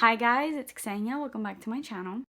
Hi guys, it's Ksenia. Welcome back to my channel.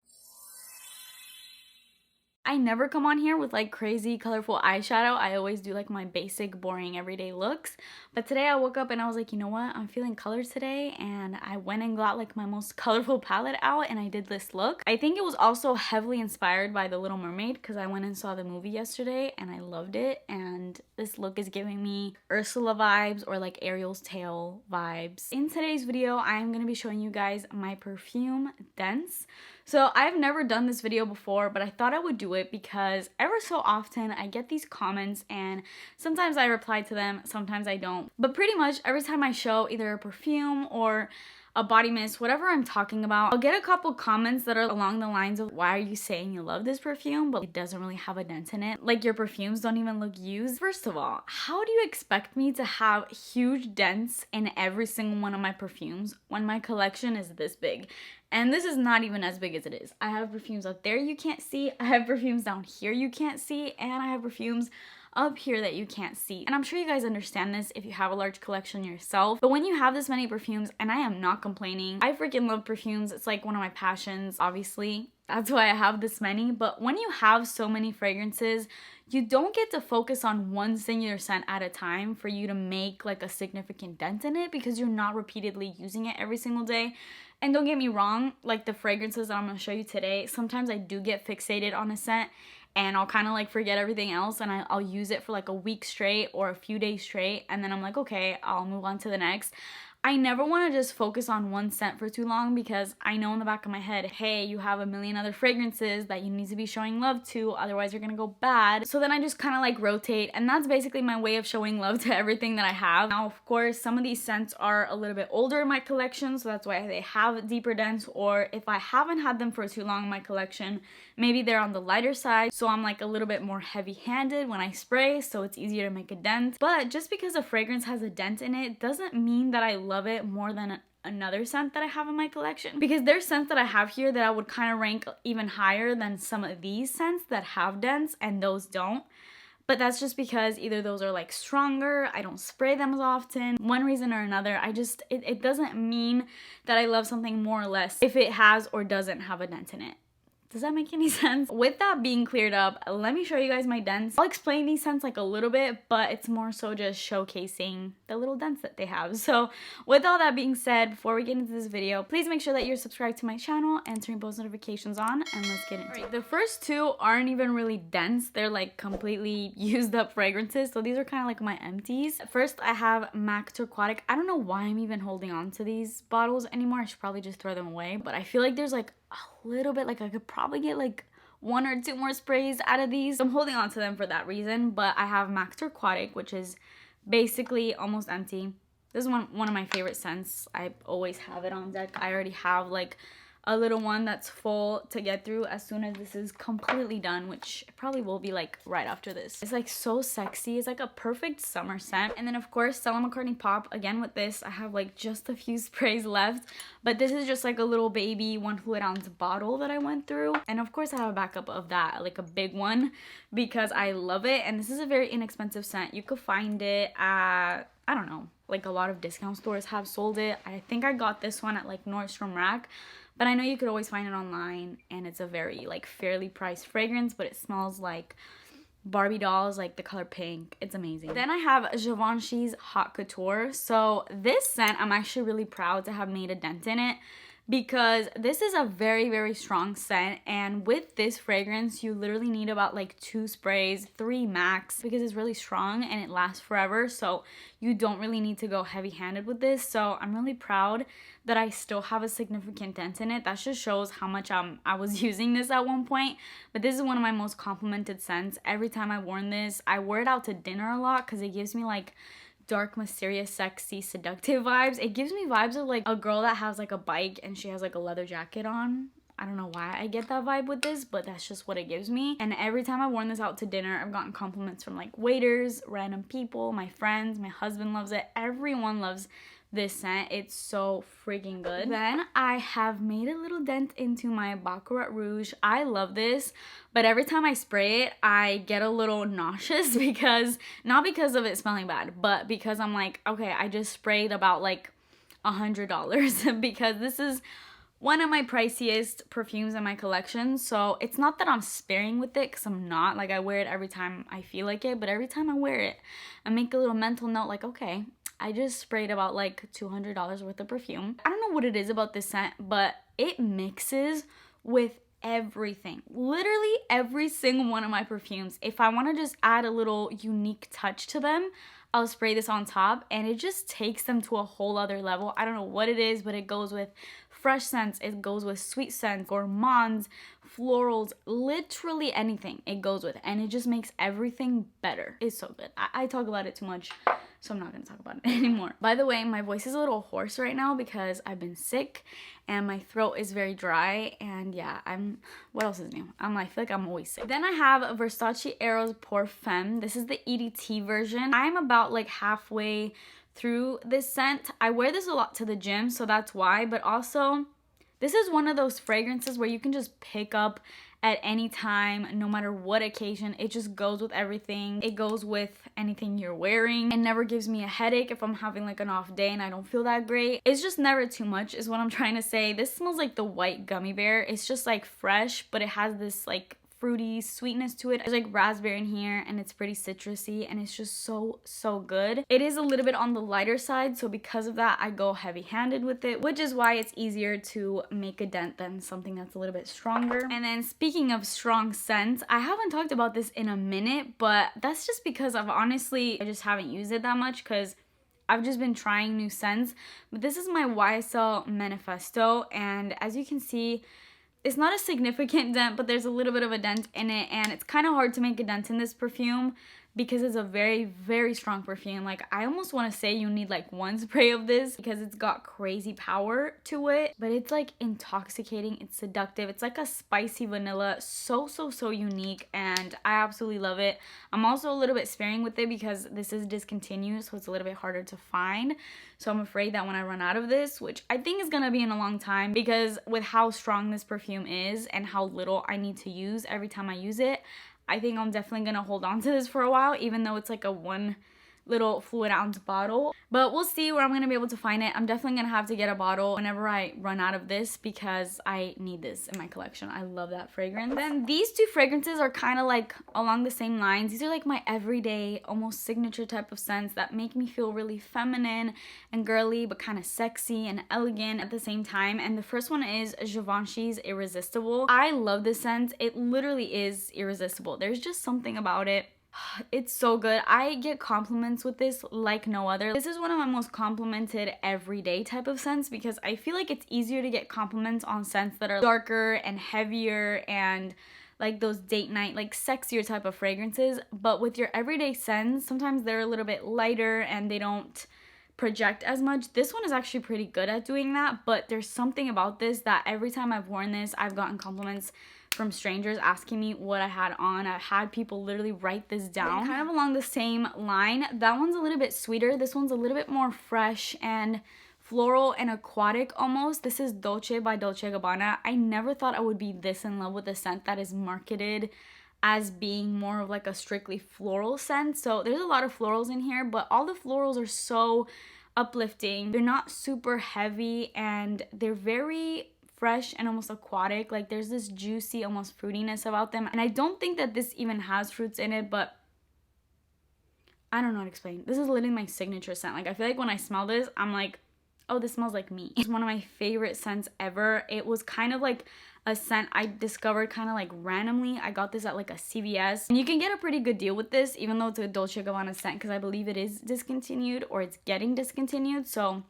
I never come on here with like crazy colorful eyeshadow. I always do like my basic boring everyday looks. But today I woke up and I was like, you know what? I'm feeling colors today, and I went and got like my most colorful palette out and I did this look. I think it was also heavily inspired by The Little Mermaid because I went and saw the movie yesterday and I loved it, and this look is giving me Ursula vibes or like Ariel's tail vibes. In today's video, I'm going to be showing you guys my perfume DENTS. So I've never done this video before, but I thought I would do it because ever so often I get these comments and sometimes I reply to them, sometimes I don't. But pretty much every time I show either a perfume or a body mist, whatever I'm talking about, I'll get a couple comments that are along the lines of, why are you saying you love this perfume but it doesn't really have a dent in it? Like your perfumes don't even look used. First of all, how do you expect me to have huge dents in every single one of my perfumes when my collection is this big? And this is not even as big as it is. I have perfumes up there you can't see, I have perfumes down here you can't see, and I have perfumes up here that you can't see. And I'm sure you guys understand this if you have a large collection yourself. But when you have this many perfumes, and I am not complaining, I freaking love perfumes. It's like one of my passions, obviously. That's why I have this many. But when you have so many fragrances, you don't get to focus on one singular scent at a time for you to make like a significant dent in it, because you're not repeatedly using it every single day. And don't get me wrong, like the fragrances that I'm going to show you today, sometimes I do get fixated on a scent and I'll kind of like forget everything else, and I'll use it for like a week straight or a few days straight, and then I'm like, okay, I'll move on to the next. I never want to just focus on one scent for too long, because I know in the back of my head, hey, you have a million other fragrances that you need to be showing love to, otherwise you're gonna go bad. So then I just kind of like rotate, and that's basically my way of showing love to everything that I have. Now, of course, some of these scents are a little bit older in my collection, so that's why they have deeper dents, or if I haven't had them for too long in my collection, maybe they're on the lighter side, so I'm like a little bit more heavy-handed when I spray, so it's easier to make a dent. But just because a fragrance has a dent in it doesn't mean that I love it more than another scent that I have in my collection, because there's scents that I have here that I would kind of rank even higher than some of these scents that have dents and those don't. But that's just because either those are like stronger, I don't spray them as often, one reason or another. It doesn't mean that I love something more or less if it has or doesn't have a dent in it. Does that make any sense? With that being cleared up, let me show you guys my dents. I'll explain these scents like a little bit, but it's more so just showcasing the little dents that they have. So with all that being said, before we get into this video, please make sure that you're subscribed to my channel and turn post notifications on, and let's get into it. The first two aren't even really dents. They're like completely used up fragrances. So these are kind of like my empties. First, I have MAC Turquoise. I don't know why I'm even holding on to these bottles anymore. I should probably just throw them away, but I feel like there's like a little bit, like I could probably get like one or two more sprays out of these. I'm holding on to them for that reason. But I have MAC Turquoise, which is basically almost empty. This is one of my favorite scents. I always have it on deck. I already have like a little one that's full to get through as soon as this is completely done, which it probably will be like right after this. It's like so sexy. It's like a perfect summer scent. And then of course, Stella McCartney Pop. Again with this, I have like just a few sprays left, but this is just like a little baby 1 fluid ounce bottle that I went through. And of course I have a backup of that, like a big one, because I love it. And this is a very inexpensive scent. You could find it at, I don't know, like a lot of discount stores have sold it. I think I got this one at like Nordstrom Rack. But I know you could always find it online, and it's a very like fairly priced fragrance, but it smells like Barbie dolls, like the color pink. It's amazing. Then I have Givenchy's Hot Couture. So this scent, I'm actually really proud to have made a dent in it, because this is a very, very strong scent, and with this fragrance you literally need about like 2 sprays, 3 max, because it's really strong and it lasts forever, so you don't really need to go heavy-handed with this. So I'm really proud that I still have a significant dent in it. That just shows how much I was using this at one point. But this is one of my most complimented scents. Every time I've worn this, I wear it out to dinner a lot because it gives me like dark, mysterious, sexy, seductive vibes. It gives me vibes of like a girl that has like a bike and she has like a leather jacket on. I don't know why I get that vibe with this, but that's just what it gives me. And every time I've worn this out to dinner, I've gotten compliments from like waiters, random people, my friends, my husband loves it. Everyone loves this scent. It's so freaking good. Then I have made a little dent into my Baccarat Rouge. I love this, but every time I spray it, I get a little nauseous, because not because of it smelling bad, but because I'm like, okay, I just sprayed about like $100 because this is one of my priciest perfumes in my collection. So it's not that I'm sparing with it, because I'm not. Like, I wear it every time I feel like it, but every time I wear it, I make a little mental note like, okay, I just sprayed about like $200 worth of perfume. I don't know what it is about this scent, but it mixes with everything. Literally every single one of my perfumes. If I want to just add a little unique touch to them, I'll spray this on top and it just takes them to a whole other level. I don't know what it is, but it goes with fresh scents, it goes with sweet scents, gourmands, florals, literally anything it goes with, and it just makes everything better. It's so good. I talk about it too much, so I'm not gonna talk about it anymore. By the way, my voice is a little hoarse right now because I've been sick and my throat is very dry, and yeah, what else is new? I feel like I'm always sick. Then I have Versace Eros Perfume. This is the EDT version. I'm about like halfway through this scent. I wear this a lot to the gym, so that's why, but also this is one of those fragrances where you can just pick up at any time, no matter what occasion. It just goes with everything. It goes with anything you're wearing. It never gives me a headache if I'm having like an off day and I don't feel that great. It's just never too much is what I'm trying to say. This smells like the white gummy bear. It's just like fresh, but it has this like fruity sweetness to it. There's like raspberry in here and it's pretty citrusy and it's just so good. It is a little bit on the lighter side, so because of that I go heavy-handed with it, which is why it's easier to make a dent than something that's a little bit stronger. And then speaking of strong scents, I haven't talked about this in a minute, but that's just because I just haven't used it that much because I've just been trying new scents. But this is my YSL Manifesto, and as you can see, it's not a significant dent, but there's a little bit of a dent in it, and it's kind of hard to make a dent in this perfume because it's a very strong perfume. Like, I almost want to say you need like one spray of this because it's got crazy power to it, but it's like intoxicating, it's seductive, it's like a spicy vanilla, so unique, and I absolutely love it. I'm also a little bit sparing with it because this is discontinued, so it's a little bit harder to find. So I'm afraid that when I run out of this, which I think is gonna be in a long time because with how strong this perfume is and how little I need to use every time I use it, I think I'm definitely gonna hold on to this for a while, even though it's like a 1 little fluid ounce bottle. But we'll see where I'm gonna be able to find it. I'm definitely gonna have to get a bottle whenever I run out of this because I need this in my collection. I love that fragrance. Then these two fragrances are kind of like along the same lines. These are like my everyday, almost signature type of scents that make me feel really feminine and girly, but kind of sexy and elegant at the same time. And the first one is Givenchy's Irresistible. I love this scent. It literally is irresistible. There's just something about it. It's so good. I get compliments with this like no other. This is one of my most complimented everyday type of scents because I feel like it's easier to get compliments on scents that are darker and heavier and like those date night, like sexier type of fragrances. But with your everyday scents, sometimes they're a little bit lighter and they don't project as much. This one is actually pretty good at doing that, but there's something about this that every time I've worn this, I've gotten compliments from strangers asking me what I had on. I had people literally write this down. Kind of along the same line. That one's a little bit sweeter. This one's a little bit more fresh and floral and aquatic almost. This is Dolce by Dolce Gabbana. I never thought I would be this in love with a scent that is marketed as being more of like a strictly floral scent. So there's a lot of florals in here, but all the florals are so uplifting. They're not super heavy and they're very fresh and almost aquatic. Like, there's this juicy almost fruitiness about them, and I don't think that this even has fruits in it, but I don't know how to explain. This is literally my signature scent. Like, I feel like when I smell this, I'm like, oh, this smells like me. It's one of my favorite scents ever. It was kind of like a scent I discovered kind of like randomly. I got this at like a CVS, and you can get a pretty good deal with this, even though it's a Dolce Gabbana scent, because I believe it is discontinued or it's getting discontinued, so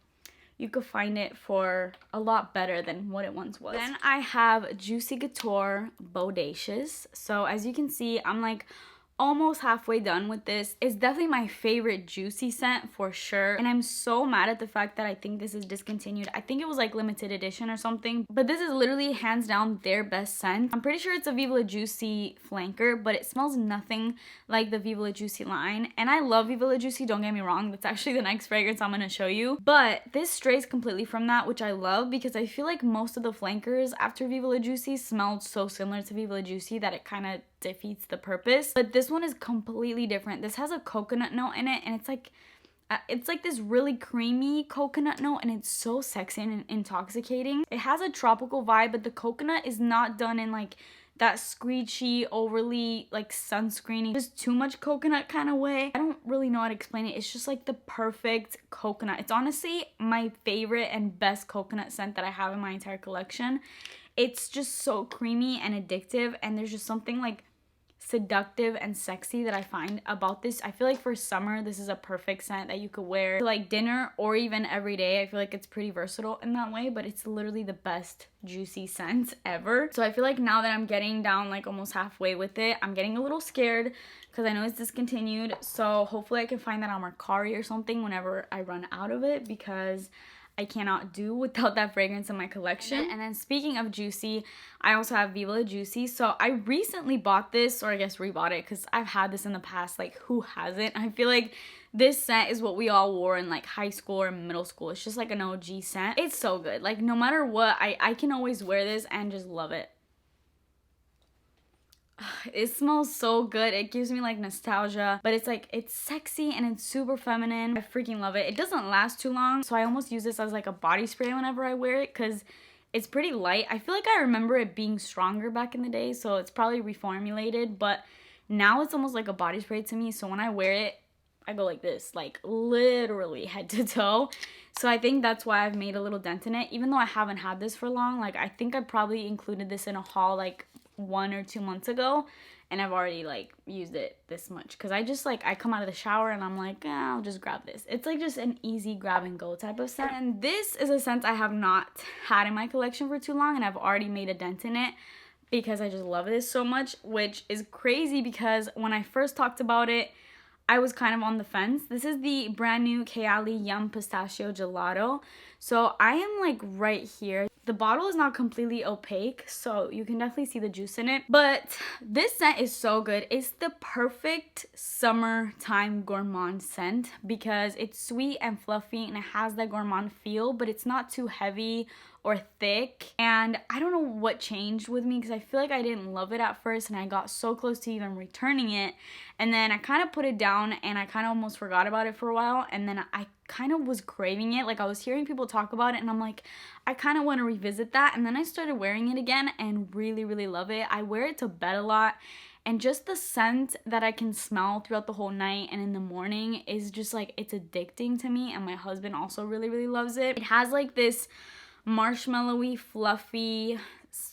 you could find it for a lot better than what it once was. Then I have Juicy Couture Bodacious. So as you can see, I'm like almost halfway done with this. It's definitely my favorite juicy scent for sure, and I'm so mad at the fact that I think this is discontinued. I think it was like limited edition or something, but this is literally hands down their best scent. I'm pretty sure it's a Viva La Juicy flanker, but it smells nothing like the Viva La Juicy line, and I love Viva La Juicy, don't get me wrong. That's actually the next fragrance I'm gonna show you, but this strays completely from that, which I love because I feel like most of the flankers after Viva La Juicy smelled so similar to Viva La Juicy that it kind of defeats the purpose. But this one is completely different. This has a coconut note in it, and it's like It's like this really creamy coconut note, and it's so sexy and intoxicating. It has a tropical vibe, but the coconut is not done in like that screechy, overly like sunscreeny, just too much coconut kind of way. I don't really know how to explain it. It's just like the perfect coconut. It's honestly my favorite and best coconut scent that I have in my entire collection. It's just so creamy and addictive, and there's just something like seductive and sexy that I find about this. I feel like for summer, this is a perfect scent that you could wear to like dinner or even every day. I feel like it's pretty versatile in that way, but it's literally the best juicy scent ever. So I feel like now that I'm getting down like almost halfway with it, I'm getting a little scared because I know it's discontinued. So hopefully I can find that on Mercari or something whenever I run out of it, because I cannot do without that fragrance in my collection. And then speaking of juicy, I also have Viva La Juicy. So I recently bought this, or I guess rebought it, because I've had this in the past. Like, who hasn't? I feel like this scent is what we all wore in like high school or middle school. It's just like an OG scent. It's so good. Like, no matter what, I can always wear this and just love it. It smells so good. It gives me like nostalgia, but it's like, it's sexy and it's super feminine. I freaking love it. It doesn't last too long, so I almost use this as like a body spray whenever I wear it, because it's pretty light. I feel like I remember it being stronger back in the day, so it's probably reformulated, but now it's almost like a body spray to me. So when I wear it, I go like this, like literally head to toe. So I think that's why I've made a little dent in it, even though I haven't had this for long. Like, I think I probably included this in a haul like 1 or 2 months ago, and I've already like used it this much, because I just like, I come out of the shower and I'm like, I'll just grab this. It's like just an easy grab and go type of scent. And this is a scent I have not had in my collection for too long, and I've already made a dent in it because I just love this so much, which is crazy because when I first talked about it, I was kind of on the fence. This is the brand new Kayali Yum Pistachio Gelato. So I am like right here. The bottle is not completely opaque, so you can definitely see the juice in it. But this scent is so good. It's the perfect summertime gourmand scent because it's sweet and fluffy and it has that gourmand feel, but it's not too heavy or thick. And I don't know what changed with me, because I feel like I didn't love it at first and I got so close to even returning it. And then I kind of put it down and I kind of almost forgot about it for a while. And then I kind of was craving it. Like, I was hearing people talk about it and I'm like, I kind of want to revisit that. And then I started wearing it again and really, really love it. I wear it to bed a lot. And just the scent that I can smell throughout the whole night and in the morning is just like, it's addicting to me. And my husband also really, really loves it. It has like this marshmallowy, fluffy,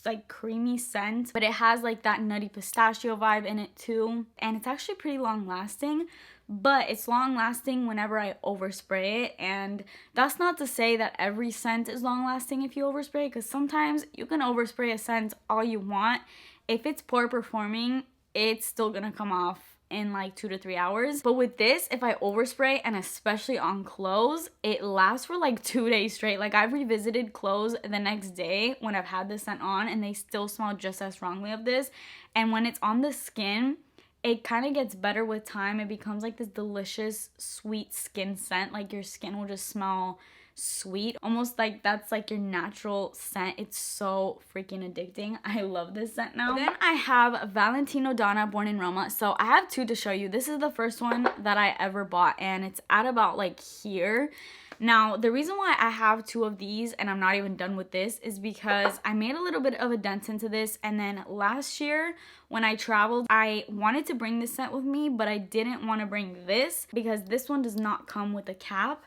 like creamy scent, but it has like that nutty pistachio vibe in it too. And it's actually pretty long lasting, but it's long lasting whenever I overspray it. And that's not to say that every scent is long lasting if you overspray, because sometimes you can overspray a scent all you want. If it's poor performing, it's still gonna come off in like 2 to 3 hours. But with this, if I overspray, and especially on clothes, it lasts for like 2 days straight. Like, I've revisited clothes the next day when I've had this scent on and they still smell just as strongly of this. And when it's on the skin, it kind of gets better with time. It becomes like this delicious sweet skin scent. Like, your skin will just smell sweet, almost like that's like your natural scent. It's so freaking addicting. I love this scent now. Then I have Valentino Donna Born in Roma. So I have 2 to show you. This is the first one that I ever bought and it's at about like here. Now, the reason why I have 2 of these and I'm not even done with this is because I made a little bit of a dent into this, and then last year when I traveled, I wanted to bring this scent with me, but I didn't want to bring this because this one does not come with a cap.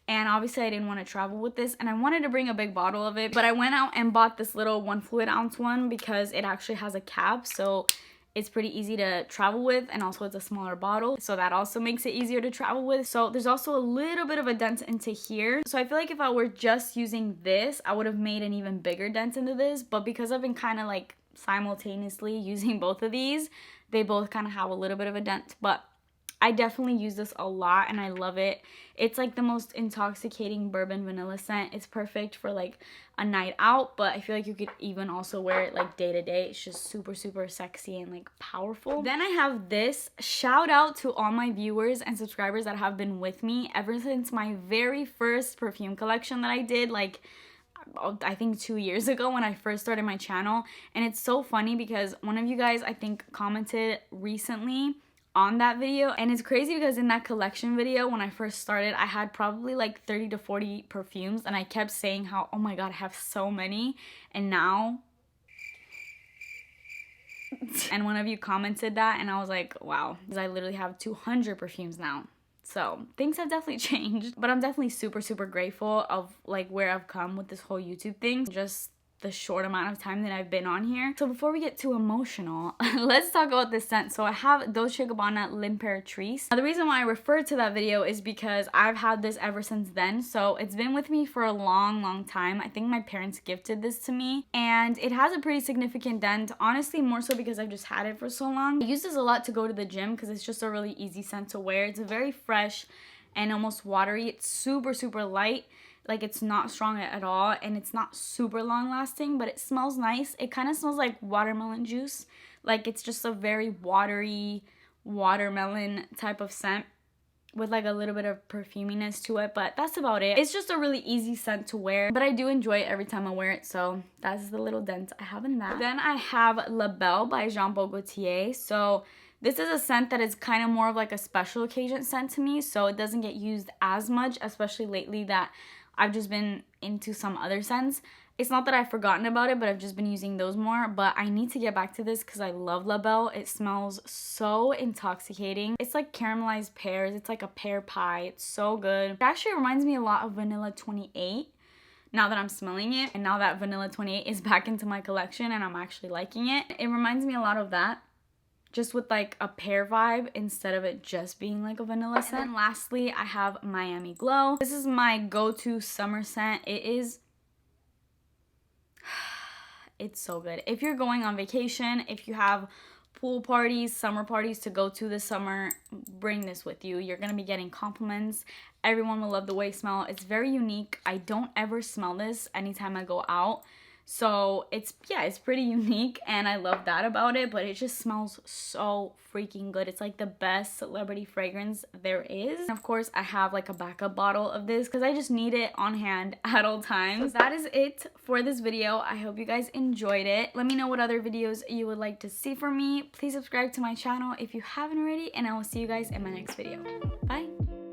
And obviously I didn't want to travel with this, and I wanted to bring a big bottle of it, but I went out and bought this little 1 fluid ounce one because it actually has a cap, so it's pretty easy to travel with, and also it's a smaller bottle, so that also makes it easier to travel with. So there's also a little bit of a dent into here. So I feel like if I were just using this, I would have made an even bigger dent into this, but because I've been kind of like simultaneously using both of these, they both kind of have a little bit of a dent. But I definitely use this a lot and I love it. It's like the most intoxicating bourbon vanilla scent. It's perfect for like a night out, but I feel like you could even also wear it like day to day. It's just super, super sexy and like powerful. Then I have this. Shout out to all my viewers and subscribers that have been with me ever since my very first perfume collection that I did, like I think 2 years ago when I first started my channel. And it's so funny because one of you guys, I think, commented recently on that video. And it's crazy because in that collection video when I first started, I had probably like 30 to 40 perfumes, and I kept saying how, oh my god, I have so many. And now and one of you commented that, and I was like, wow, because I literally have 200 perfumes now. So things have definitely changed, but I'm definitely super grateful of like where I've come with this whole YouTube thing, just the short amount of time that I've been on here. So before we get too emotional, let's talk about this scent. So I have Dolce Gabbana L'Imperatrice. Now the reason why I referred to that video is because I've had this ever since then. So it's been with me for a long time. I think my parents gifted this to me, and it has a pretty significant dent, honestly more so because I've just had it for so long. I use this a lot to go to the gym because it's just a really easy scent to wear. It's very fresh and almost watery. It's super light. Like, it's not strong at all, and it's not super long lasting, but it smells nice. It kind of smells like watermelon juice. Like, it's just a very watery watermelon type of scent with like a little bit of perfuminess to it, but that's about it. It's just a really easy scent to wear, but I do enjoy it every time I wear it, so that's the little dent I have in that. Then I have La Belle by Jean Paul Gaultier. So this is a scent that is kind of more of like a special occasion scent to me, so it doesn't get used as much, especially lately that I've just been into some other scents. It's not that I've forgotten about it, but I've just been using those more. But I need to get back to this because I love La Belle. It smells so intoxicating. It's like caramelized pears. It's like a pear pie. It's so good. It actually reminds me a lot of Vanilla 28 now that I'm smelling it. And now that Vanilla 28 is back into my collection and I'm actually liking it. It reminds me a lot of that, just with like a pear vibe instead of it just being like a vanilla scent. And then lastly, I have Miami Glow. This is my go-to summer scent. It's so good. If you're going on vacation, if you have pool parties, summer parties to go to this summer, bring this with you. You're gonna be getting compliments. Everyone will love the way it smells. It's very unique. I don't ever smell this anytime I go out. So it's pretty unique, and I love that about it, but it just smells so freaking good. It's like the best celebrity fragrance there is. And of course, I have like a backup bottle of this because I just need it on hand at all times. So that is it for this video. I hope you guys enjoyed it. Let me know what other videos you would like to see from me. Please subscribe to my channel if you haven't already, and I will see you guys in my next video. Bye!